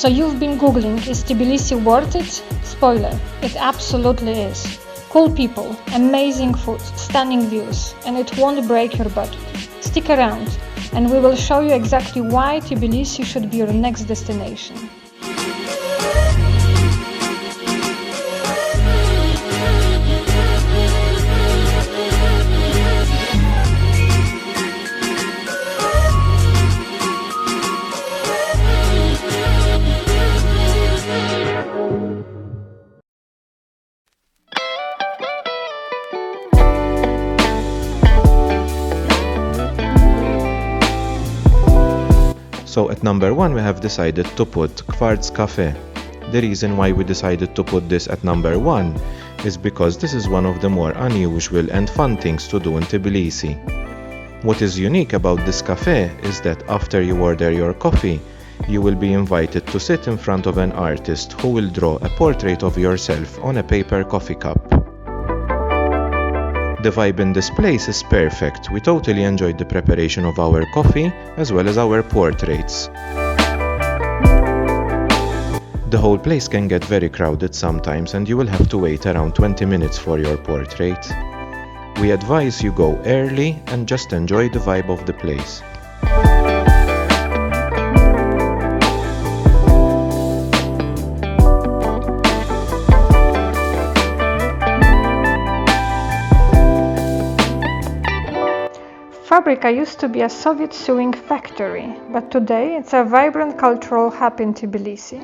So you've been googling, is Tbilisi worth it? Spoiler, it absolutely is. Cool people, amazing food, stunning views, and it won't break your budget. Stick around, and we will show you exactly why Tbilisi should be your next destination. So at number 1 we have decided to put Kvarts Cafe. The reason why we decided to put this at number 1 is because this is one of the more unusual and fun things to do in Tbilisi. What is unique about this cafe is that after you order your coffee, you will be invited to sit in front of an artist who will draw a portrait of yourself on a paper coffee cup. The vibe in this place is perfect. We totally enjoyed the preparation of our coffee as well as our portraits. The whole place can get very crowded sometimes and you will have to wait around 20 minutes for your portrait. We advise you go early and just enjoy the vibe of the place. Fabrika used to be a Soviet sewing factory, but today it's a vibrant cultural hub in Tbilisi.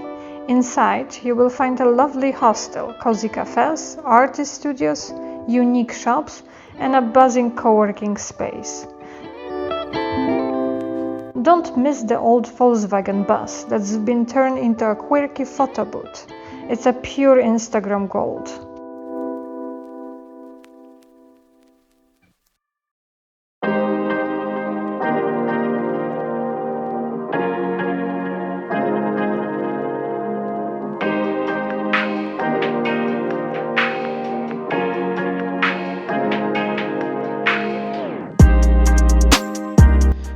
Inside, you will find a lovely hostel, cozy cafes, artist studios, unique shops, and a buzzing co-working space. Don't miss the old Volkswagen bus that's been turned into a quirky photo booth. It's a pure Instagram gold.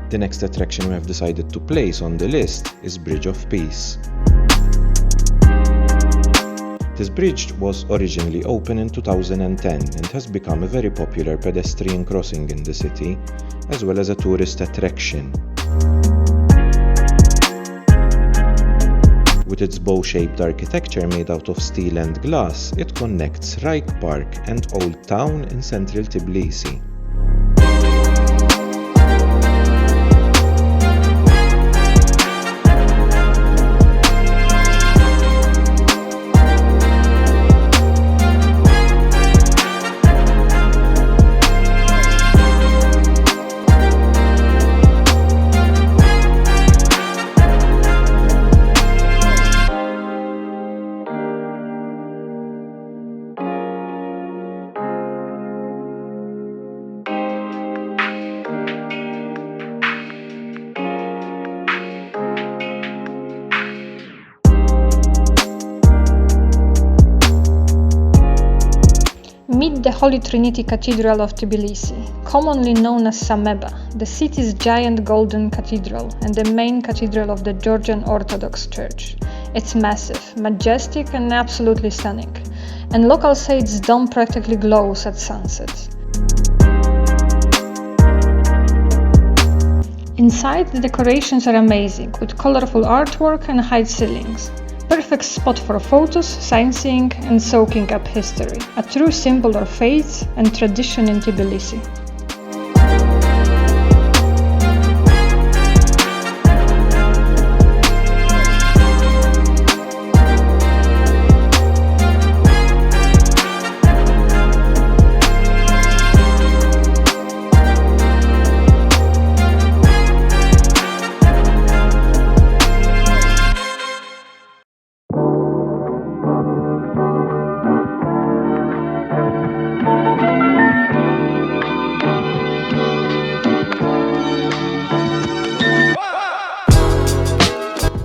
The next attraction we have decided to place on the list is Bridge of Peace. This bridge was originally open in 2010 and has become a very popular pedestrian crossing in the city, as well as a tourist attraction. With its bow-shaped architecture made out of steel and glass, it connects Reich Park and Old Town in central Tbilisi. Meet the Holy Trinity Cathedral of Tbilisi, commonly known as Sameba, the city's giant golden cathedral and the main cathedral of the Georgian Orthodox Church. It's massive, majestic and absolutely stunning, and locals say its dome practically glows at sunset. Inside, the decorations are amazing, with colorful artwork and high ceilings. Perfect spot for photos, sightseeing and soaking up history, a true symbol of faith and tradition in Tbilisi.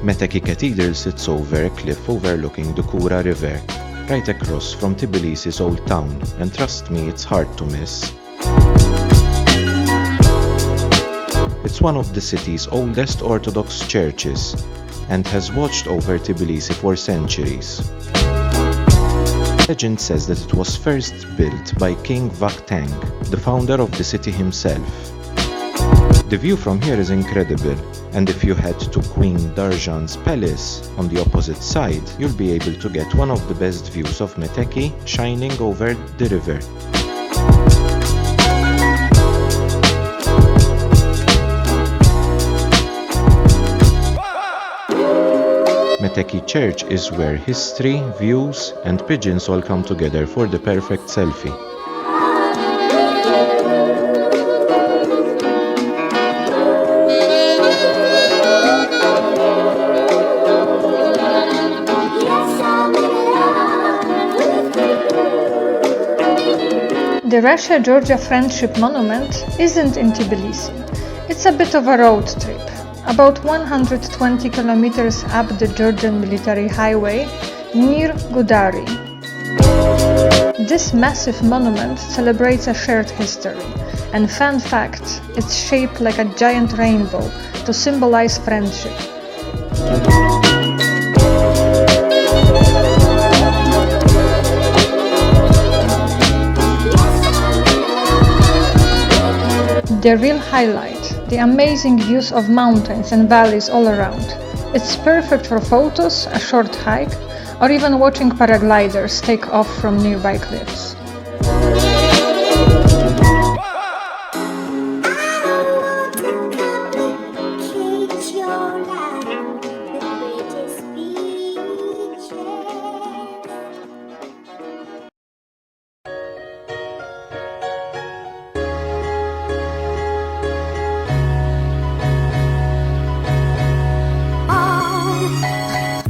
Metekhi Cathedral sits over a cliff overlooking the Kura River, right across from Tbilisi's old town, and trust me, it's hard to miss. It's one of the city's oldest Orthodox churches, and has watched over Tbilisi for centuries. Legend says that it was first built by King Vakhtang, the founder of the city himself. The view from here is incredible, and if you head to Queen Darjan's palace on the opposite side, you'll be able to get one of the best views of Metekhi shining over the river. Metekhi Church is where history, views, and pigeons all come together for the perfect selfie. The Russia-Georgia Friendship Monument isn't in Tbilisi. It's a bit of a road trip, about 120 kilometers up the Georgian military highway near Gudari. This massive monument celebrates a shared history, and fun fact, it's shaped like a giant rainbow to symbolize friendship. The real highlight, the amazing views of mountains and valleys all around. It's perfect for photos, a short hike, or even watching paragliders take off from nearby cliffs.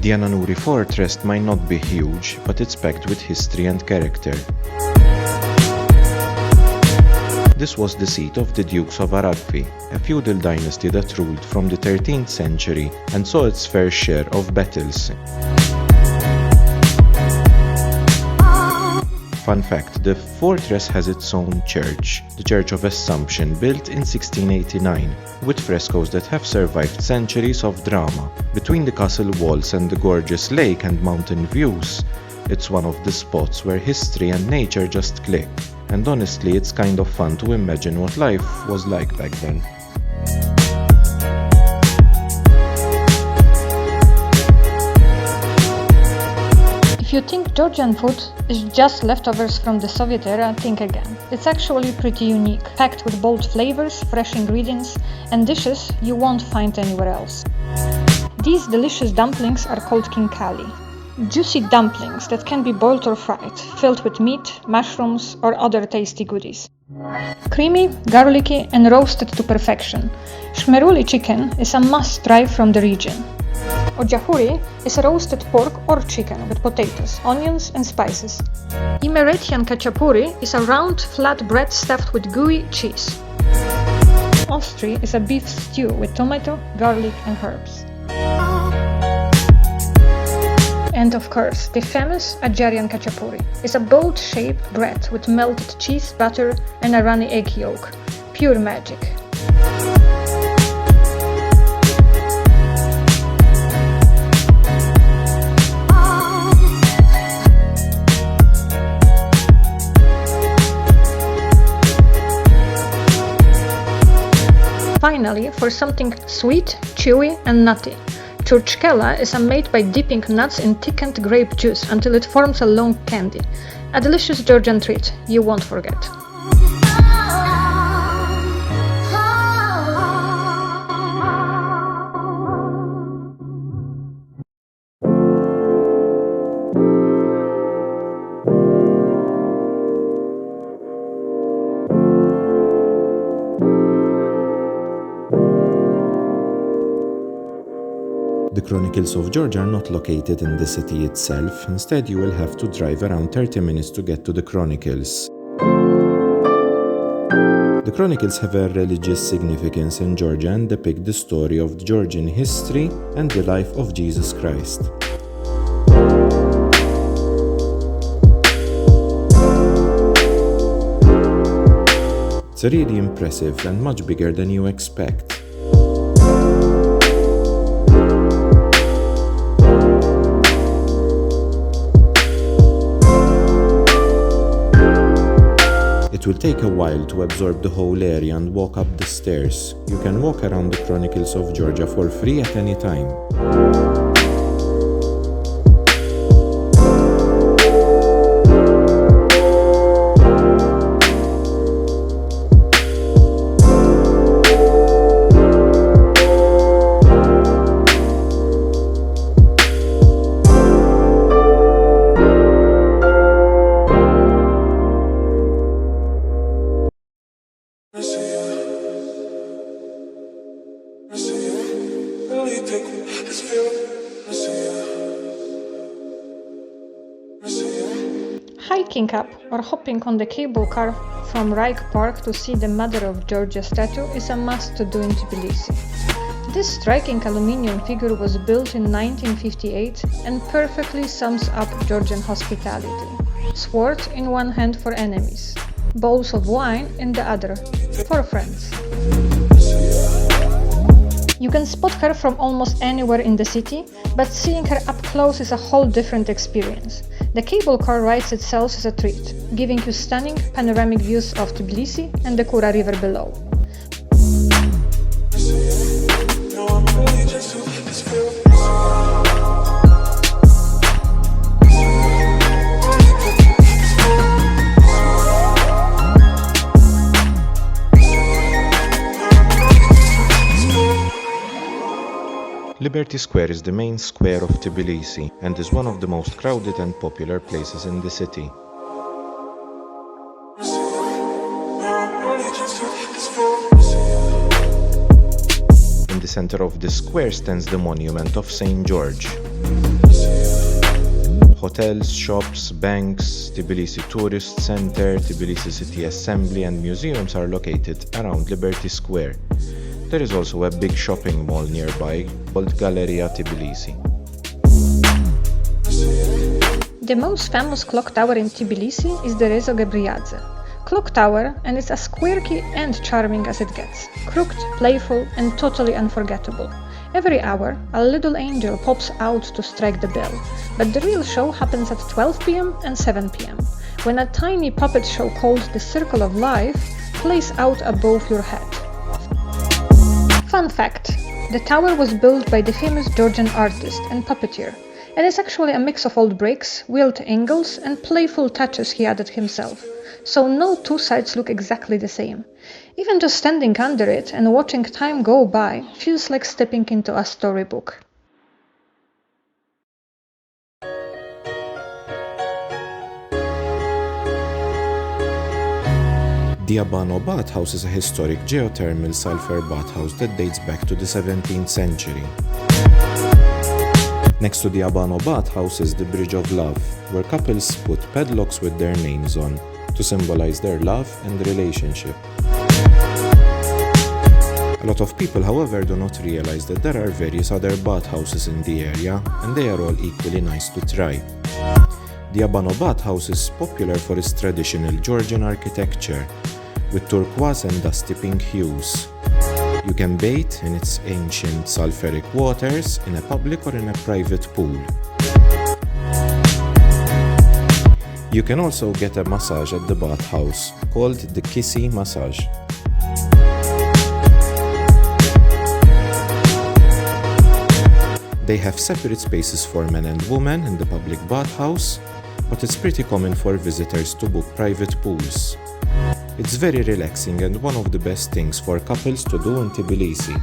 The Ananuri fortress might not be huge, but it's packed with history and character. This was the seat of the Dukes of Aragvi, a feudal dynasty that ruled from the 13th century and saw its fair share of battles. Fun fact, the fortress has its own church, the Church of Assumption, built in 1689, with frescoes that have survived centuries of drama. Between the castle walls and the gorgeous lake and mountain views, it's one of the spots where history and nature just click. And honestly, it's kind of fun to imagine what life was like back then. If you think Georgian food is just leftovers from the Soviet era, think again. It's actually pretty unique, packed with bold flavors, fresh ingredients, and dishes you won't find anywhere else. These delicious dumplings are called khinkali. Juicy dumplings that can be boiled or fried, filled with meat, mushrooms, or other tasty goodies. Creamy, garlicky, and roasted to perfection, shmeruli chicken is a must-try from the region. Ojahuri is a roasted pork or chicken with potatoes, onions, and spices. Imeretian khachapuri is a round, flat bread stuffed with gooey cheese. Ostri is a beef stew with tomato, garlic, and herbs. And of course, the famous Ajarian khachapuri is a bowl-shaped bread with melted cheese, butter, and a runny egg yolk. Pure magic. Finally, for something sweet, chewy, and nutty, churchkela is made by dipping nuts in thickened grape juice until it forms a long candy. A delicious Georgian treat you won't forget. The Chronicles of Georgia are not located in the city itself, instead you will have to drive around 30 minutes to get to the Chronicles. The Chronicles have a religious significance in Georgia and depict the story of Georgian history and the life of Jesus Christ. It's really impressive and much bigger than you expect. It will take a while to absorb the whole area and walk up the stairs. You can walk around the Chronicles of Georgia for free at any time. Hiking up or hopping on the cable car from Reich Park to see the Mother of Georgia statue is a must to do in Tbilisi. This striking aluminium figure was built in 1958 and perfectly sums up Georgian hospitality. Sword in one hand for enemies, bowls of wine in the other, for friends. You can spot her from almost anywhere in the city, but seeing her up close is a whole different experience. The cable car rides itself as a treat, giving you stunning panoramic views of Tbilisi and the Kura River below. Liberty Square is the main square of Tbilisi and is one of the most crowded and popular places in the city. In the center of the square stands the monument of St. George. Hotels, shops, banks, Tbilisi Tourist Center, Tbilisi City Assembly and museums are located around Liberty Square. There is also a big shopping mall nearby called Galleria Tbilisi. The most famous clock tower in Tbilisi is the Rezo Gebriadze. Clock tower, and it's as quirky and charming as it gets. Crooked, playful and totally unforgettable. Every hour, a little angel pops out to strike the bell, but the real show happens at 12 p.m. and 7 p.m. when a tiny puppet show called the Circle of Life plays out above your head. Fun fact, the tower was built by the famous Georgian artist and puppeteer, and is actually a mix of old bricks, wheeled angles and playful touches he added himself, so no two sides look exactly the same. Even just standing under it and watching time go by feels like stepping into a storybook. The Abano Bathhouse is a historic geothermal sulphur bathhouse that dates back to the 17th century. Next to the Abano Bathhouse is the Bridge of Love, where couples put padlocks with their names on to symbolize their love and relationship. A lot of people, however, do not realize that there are various other bathhouses in the area, and they are all equally nice to try. The Abano Bathhouse is popular for its traditional Georgian architecture, with turquoise and dusty pink hues. You can bathe in its ancient sulphuric waters in a public or in a private pool. You can also get a massage at the bathhouse, called the Kissy massage. They have separate spaces for men and women in the public bathhouse, but it's pretty common for visitors to book private pools. It's very relaxing and one of the best things for couples to do in Tbilisi.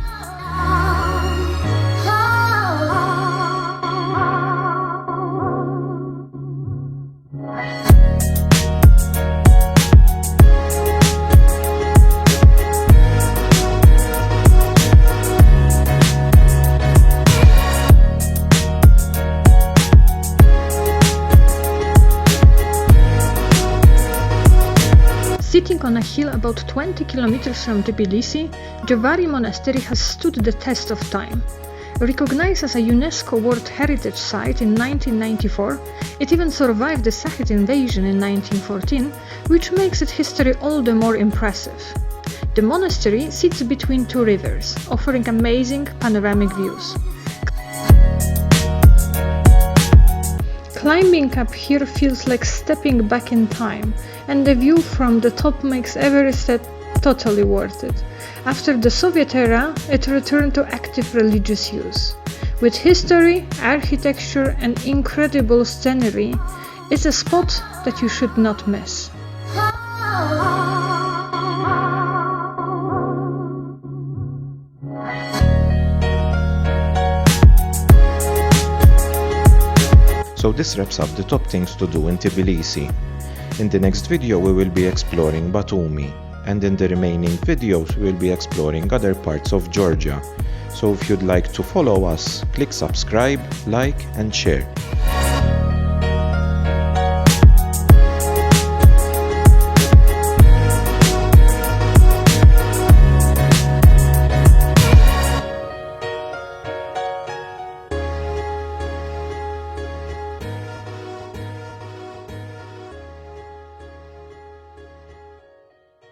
Sitting on a hill about 20 kilometers from Tbilisi, Jvari Monastery has stood the test of time. Recognized as a UNESCO World Heritage Site in 1994, it even survived the Sassanid invasion in 1914, which makes its history all the more impressive. The monastery sits between two rivers, offering amazing panoramic views. Climbing up here feels like stepping back in time, and the view from the top makes Everest totally worth it. After the Soviet era, it returned to active religious use. With history, architecture, and incredible scenery, it's a spot that you should not miss. So this wraps up the top things to do in Tbilisi. In the next video we will be exploring Batumi, and in the remaining videos we will be exploring other parts of Georgia. So if you'd like to follow us, click subscribe, like and share.